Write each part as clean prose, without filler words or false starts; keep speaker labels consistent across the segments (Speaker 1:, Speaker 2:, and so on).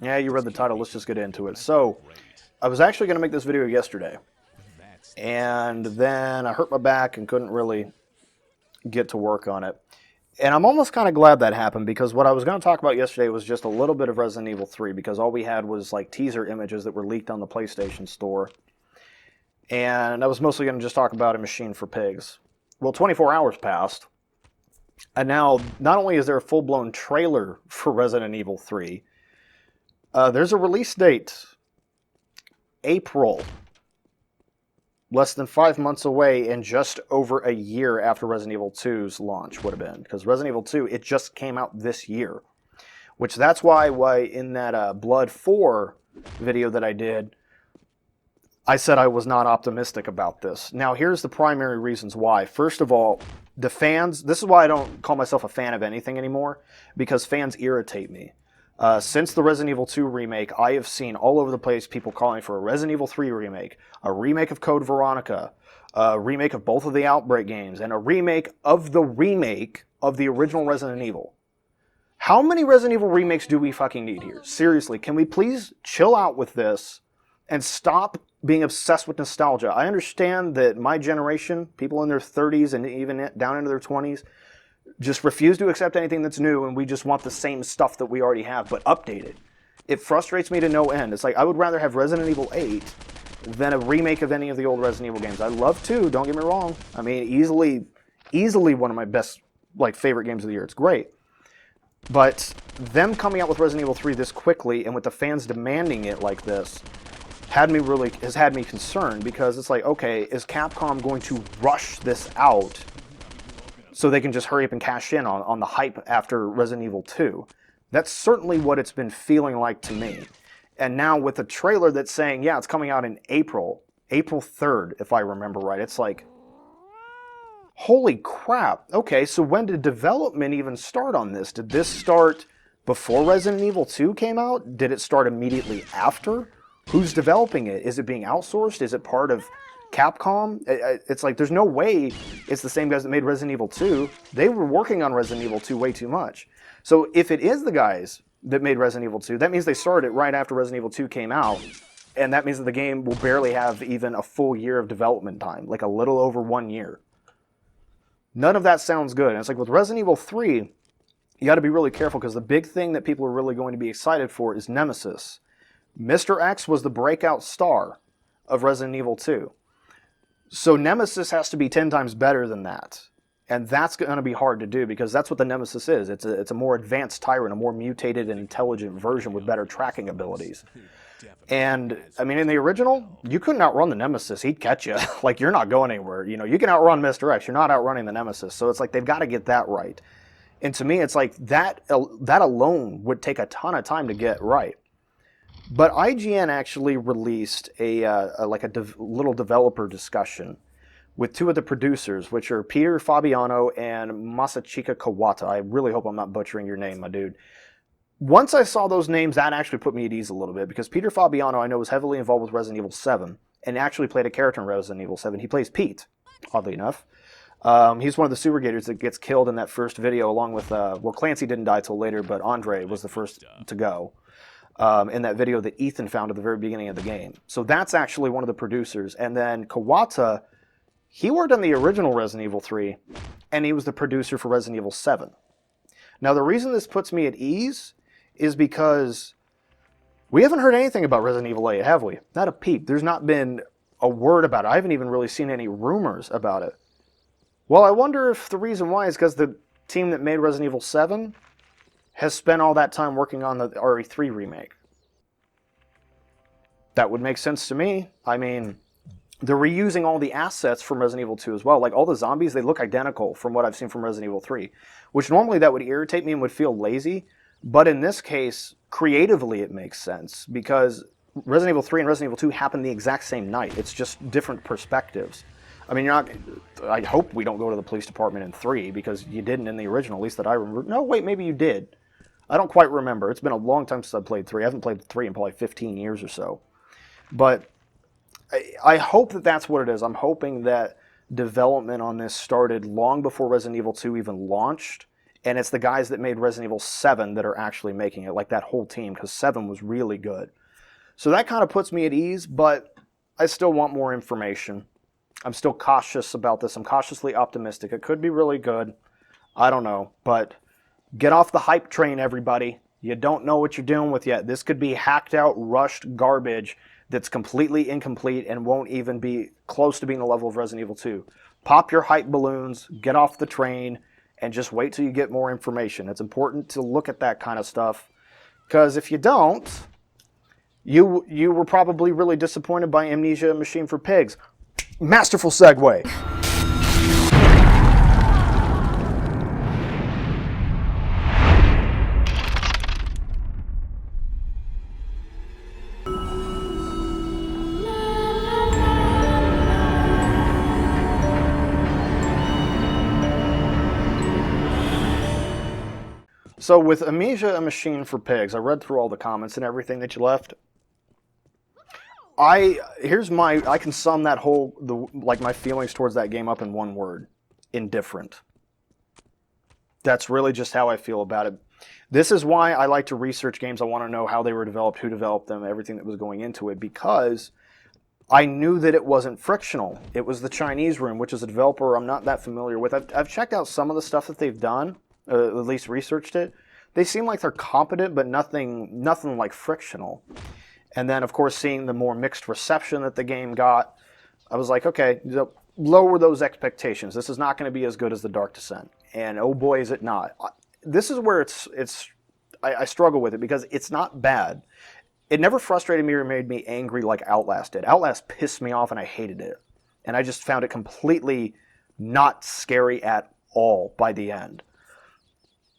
Speaker 1: Yeah, you read the title. Let's just get into it. So, I was actually going to make this video yesterday, and then I hurt my back and couldn't really get to work on it. And I'm almost kind of glad that happened because what I was going to talk about yesterday was just a little bit of Resident Evil 3 because all we had was like teaser images that were leaked on the PlayStation Store. And I was mostly going to just talk about A Machine for Pigs. Well, 24 hours passed, and now not only is there a full-blown trailer for Resident Evil 3, there's a release date, April, less than 5 months away and just over a year after Resident Evil 2's launch would have been. Because Resident Evil 2, it just came out this year. Which that's why in that Blood 4 video that I did, I said I was not optimistic about this. Now, here's the primary reasons why. First of all, the fans, this is why I don't call myself a fan of anything anymore, because fans irritate me. Since the Resident Evil 2 remake, I have seen all over the place people calling for a Resident Evil 3 remake, a remake of Code Veronica, a remake of both of the Outbreak games, and a remake of the original Resident Evil. How many Resident Evil remakes do we fucking need here? Seriously, can we please chill out with this and stop being obsessed with nostalgia? I understand that my generation, people in their 30s and even down into their 20s, just refuse to accept anything that's new, and we just want the same stuff that we already have, but updated. It frustrates me to no end. It's like I would rather have Resident Evil 8 than a remake of any of the old Resident Evil games. I love 2, don't get me wrong. I mean, easily one of my best, favorite games of the year. It's great. But them coming out with Resident Evil 3 this quickly, and with the fans demanding it like this, has had me concerned, because it's like, okay, is Capcom going to rush this out so they can just hurry up and cash in on the hype after Resident Evil 2? That's certainly what it's been feeling like to me. And now with a trailer that's saying, yeah, it's coming out in April 3rd, if I remember right, it's like, holy crap. Okay, so when did development even start on this? Did this start before Resident Evil 2 came out? Did it start immediately after? Who's developing it? Is it being outsourced? Is it part of Capcom? It's like, there's no way it's the same guys that made Resident Evil 2. They were working on Resident Evil 2 way too much. So if it is the guys that made Resident Evil 2, that means they started it right after Resident Evil 2 came out, and that means that the game will barely have even a full year of development time, like a little over 1 year. None of that sounds good. And it's like with Resident Evil 3, you got to be really careful, because the big thing that people are really going to be excited for is Nemesis. Mr. X was the breakout star of Resident Evil 2. So Nemesis has to be 10 times better than that. And that's going to be hard to do, because that's what the Nemesis is. It's a more advanced tyrant, a more mutated and intelligent version with better tracking abilities. And, I mean, in the original, you couldn't outrun the Nemesis. He'd catch you. Like, you're not going anywhere. You know, you can outrun Mr. X. You're not outrunning the Nemesis. So it's like they've got to get that right. And to me, it's like that alone would take a ton of time to get right. But IGN actually released a little developer discussion with two of the producers, which are Peter Fabiano and Masachika Kawata. I really hope I'm not butchering your name, my dude. Once I saw those names, that actually put me at ease a little bit, because Peter Fabiano, I know, was heavily involved with Resident Evil 7 and actually played a character in Resident Evil 7. He plays Pete, oddly enough. He's one of the Sewer Gators that gets killed in that first video, along with, Clancy didn't die till later, but Andre was the first to go. In that video that Ethan found at the very beginning of the game. So that's actually one of the producers. And then Kawata, he worked on the original Resident Evil 3, and he was the producer for Resident Evil 7. Now, the reason this puts me at ease is because we haven't heard anything about Resident Evil 8, have we? Not a peep. There's not been a word about it. I haven't even really seen any rumors about it. Well, I wonder if the reason why is because the team that made Resident Evil 7 has spent all that time working on the RE3 remake. That would make sense to me. I mean, they're reusing all the assets from Resident Evil 2 as well. Like, all the zombies, they look identical from what I've seen from Resident Evil 3. Which normally that would irritate me and would feel lazy. But in this case, creatively it makes sense. Because Resident Evil 3 and Resident Evil 2 happened the exact same night. It's just different perspectives. I mean, I hope we don't go to the police department in 3, because you didn't in the original, at least that I remember. No, wait, maybe you did. I don't quite remember. It's been a long time since I've played 3. I haven't played 3 in probably 15 years or so. But I hope that that's what it is. I'm hoping that development on this started long before Resident Evil 2 even launched, And it's the guys that made Resident Evil 7 that are actually making it, like that whole team, because 7 was really good. So that kind of puts me at ease, but I still want more information. I'm still cautious about this. I'm cautiously optimistic. It could be really good. I don't know. But get off the hype train, everybody. You don't know what you're dealing with yet. This could be hacked out, rushed garbage that's completely incomplete and won't even be close to being the level of Resident Evil 2. Pop your hype balloons, get off the train, and just wait till you get more information. It's important to look at that kind of stuff, because if you don't, you were probably really disappointed by Amnesia: A Machine for Pigs. Masterful segue. So with Amnesia: A Machine for Pigs, I read through all the comments and everything that you left. I can sum that my feelings towards that game up in one word: indifferent. That's really just how I feel about it. This is why I like to research games. I want to know how they were developed, who developed them, everything that was going into it, because I knew that it wasn't frictional. It was the Chinese Room, which is a developer I'm not that familiar with. I've checked out some of the stuff that they've done, at least researched it. They seem like they're competent, but nothing like frictional. And then, of course, seeing the more mixed reception that the game got, I was like, okay, lower those expectations. This is not going to be as good as The Dark Descent. And oh boy, is it not. This is where I struggle with it, because it's not bad. It never frustrated me or made me angry like Outlast did. Outlast pissed me off and I hated it. And I just found it completely not scary at all by the end.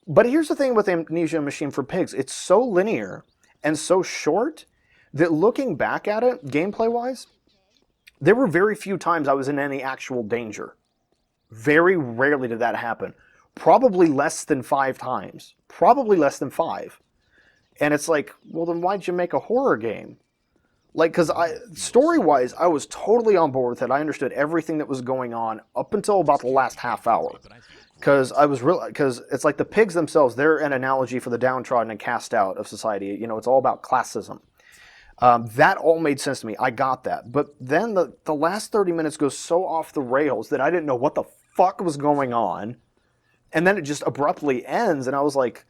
Speaker 1: But here's the thing with Amnesia: Machine for Pigs. It's so linear and so short that looking back at it, gameplay-wise, there were very few times I was in any actual danger. Very rarely did that happen. Probably less than 5 times. Probably less than 5. And it's like, well, then why'd you make a horror game? Like, because story-wise, I was totally on board with it. I understood everything that was going on up until about the last half hour. Because it's like the pigs themselves, they're an analogy for the downtrodden and cast out of society. You know, it's all about classism. That all made sense to me. I got that. But then the last 30 minutes goes so off the rails that I didn't know what the fuck was going on. And then it just abruptly ends, and I was like,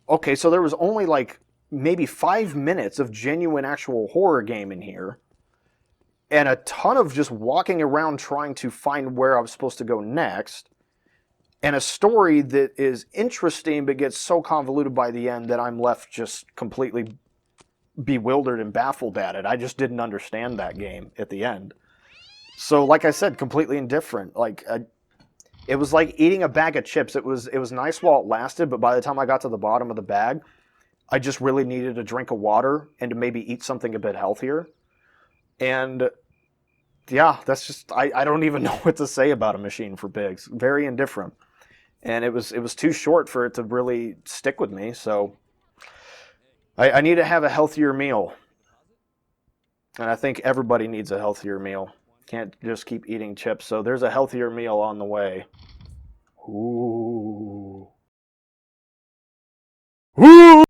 Speaker 1: okay, so there was only like maybe 5 minutes of genuine actual horror game in here, and a ton of just walking around trying to find where I was supposed to go next, and a story that is interesting but gets so convoluted by the end that I'm left just completely bewildered and baffled at it. I just didn't understand that game at the end. So like I said, completely indifferent. It was like eating a bag of chips. It was nice while it lasted, but by the time I got to the bottom of the bag, I just really needed a drink of water and to maybe eat something a bit healthier. And yeah, that's just, I don't even know what to say about A Machine for Pigs. Very indifferent. And it was too short for it to really stick with me, so I need to have a healthier meal. And I think everybody needs a healthier meal. Can't just keep eating chips. So there's a healthier meal on the way. Ooh. Ooh.